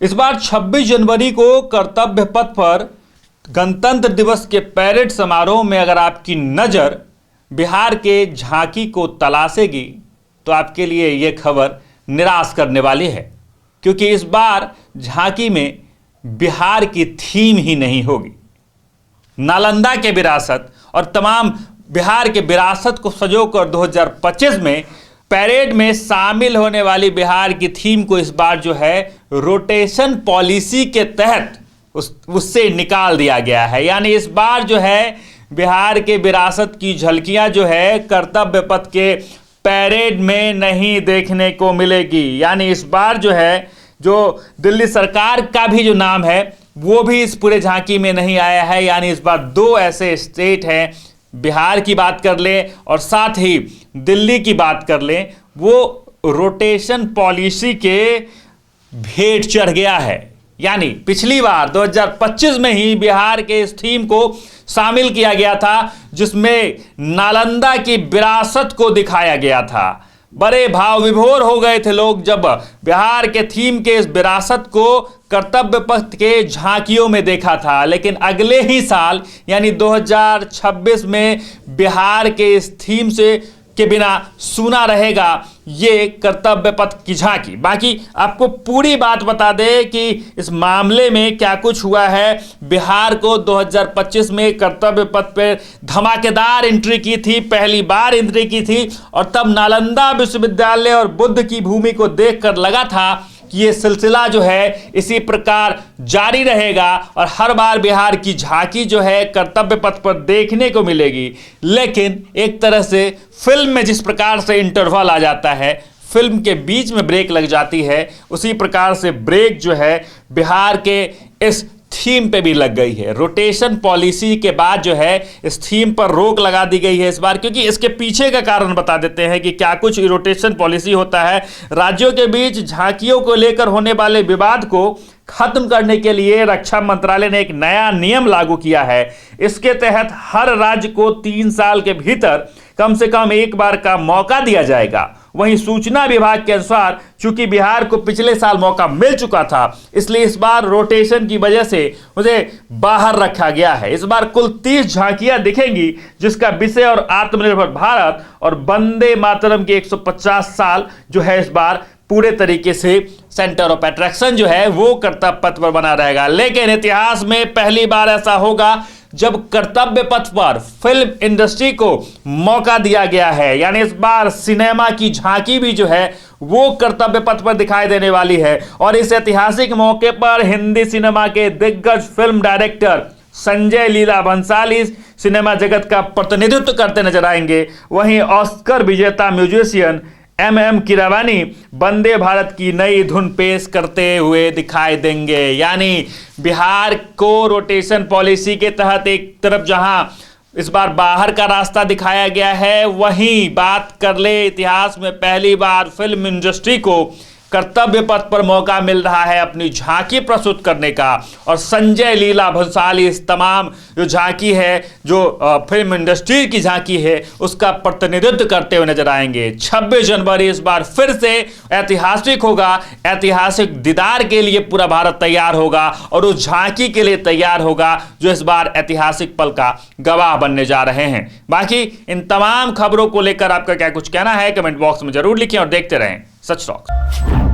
इस बार 26 जनवरी को कर्तव्य पथ पर गणतंत्र दिवस के परेड समारोह में अगर आपकी नज़र बिहार के झांकी को तलाशेगी तो आपके लिए ये खबर निराश करने वाली है, क्योंकि इस बार झांकी में बिहार की थीम ही नहीं होगी। नालंदा के विरासत और तमाम बिहार के विरासत को संजोकर 2025 में परेड में शामिल होने वाली बिहार की थीम को इस बार जो है रोटेशन पॉलिसी के तहत उससे निकाल दिया गया है। यानी इस बार जो है बिहार के विरासत की झलकियां जो है कर्तव्य पथ के परेड में नहीं देखने को मिलेगी। यानी इस बार जो है जो दिल्ली सरकार का भी जो नाम है वो भी इस पूरे झांकी में नहीं आया है। यानी इस बार दो ऐसे स्टेट हैं, बिहार की बात कर लें और साथ ही दिल्ली की बात कर लें, वो रोटेशन पॉलिसी के भेंट चढ़ गया है। यानी पिछली बार 2025 में ही बिहार के इस थीम को शामिल किया गया था, जिसमें नालंदा की विरासत को दिखाया गया था। बड़े भाव विभोर हो गए थे लोग जब बिहार के थीम के इस विरासत को कर्तव्य पथ के झांकियों में देखा था। लेकिन अगले ही साल यानी 2026 में बिहार के इस थीम से के बिना सूना रहेगा ये कर्तव्य पथ की झांकी। बाकी आपको पूरी बात बता दें कि इस मामले में क्या कुछ हुआ है। बिहार को 2025 में कर्तव्य पथ पर धमाकेदार एंट्री की थी, पहली बार एंट्री की थी, और तब नालंदा विश्वविद्यालय और बुद्ध की भूमि को देखकर लगा था कि ये सिलसिला जो है इसी प्रकार जारी रहेगा और हर बार बिहार की झांकी जो है कर्तव्य पथ पर देखने को मिलेगी। लेकिन एक तरह से फिल्म में जिस प्रकार से इंटरवल आ जाता है, फिल्म के बीच में ब्रेक लग जाती है, उसी प्रकार से ब्रेक जो है बिहार के इस थीम पे भी लग गई है। रोटेशन पॉलिसी के बाद जो है इस थीम पर रोक लगा दी गई है इस बार, क्योंकि इसके पीछे का कारण बता देते हैं कि क्या कुछ रोटेशन पॉलिसी होता है। राज्यों के बीच झांकियों को लेकर होने वाले विवाद को खत्म करने के लिए रक्षा मंत्रालय ने एक नया नियम लागू किया है। इसके तहत हर राज्य को 3 साल के भीतर कम से कम एक बार का मौका दिया जाएगा। वहीं सूचना विभाग के अनुसार चूंकि बिहार को पिछले साल मौका मिल चुका था, इसलिए इस बार रोटेशन की वजह से उसे बाहर रखा गया है। इस बार कुल 30 झांकियां दिखेंगी, जिसका विषय और आत्मनिर्भर भारत और वंदे मातरम के 150 साल जो है इस बार पूरे तरीके से सेंटर ऑफ अट्रैक्शन जो है वो कर्तव्य पथ पर बना रहेगा। लेकिन इतिहास में पहली बार ऐसा होगा जब कर्तव्य पथ पर फिल्म इंडस्ट्री को मौका दिया गया है। यानी इस बार सिनेमा की झांकी भी जो है वो कर्तव्य पथ पर दिखाई देने वाली है। और इस ऐतिहासिक मौके पर हिंदी सिनेमा के दिग्गज film director Sanjay Leela Bhansali cinema जगत का प्रतिनिधित्व करते नजर आएंगे। वहीं ऑस्कर विजेता म्यूजिशियन MM कीरवानी वंदे भारत की नई धुन पेश करते हुए दिखाई देंगे। यानी बिहार को रोटेशन पॉलिसी के तहत एक तरफ जहां इस बार बाहर का रास्ता दिखाया गया है, वहीं बात कर ले इतिहास में पहली बार फिल्म इंडस्ट्री को कर्तव्य पथ पर मौका मिल रहा है अपनी झांकी प्रस्तुत करने का। और संजय लीला भंसाली इस तमाम जो झांकी है, जो फिल्म इंडस्ट्री की झांकी है, उसका प्रतिनिधित्व करते हुए नजर आएंगे। 26 जनवरी इस बार फिर से ऐतिहासिक होगा। ऐतिहासिक दीदार के लिए पूरा भारत तैयार होगा और उस झांकी के लिए तैयार होगा जो इस बार ऐतिहासिक पल का गवाह बनने जा रहे हैं। बाकी इन तमाम खबरों को लेकर आपका क्या कुछ कहना है, कमेंट बॉक्स में जरूर लिखें और देखते रहें सच टॉक।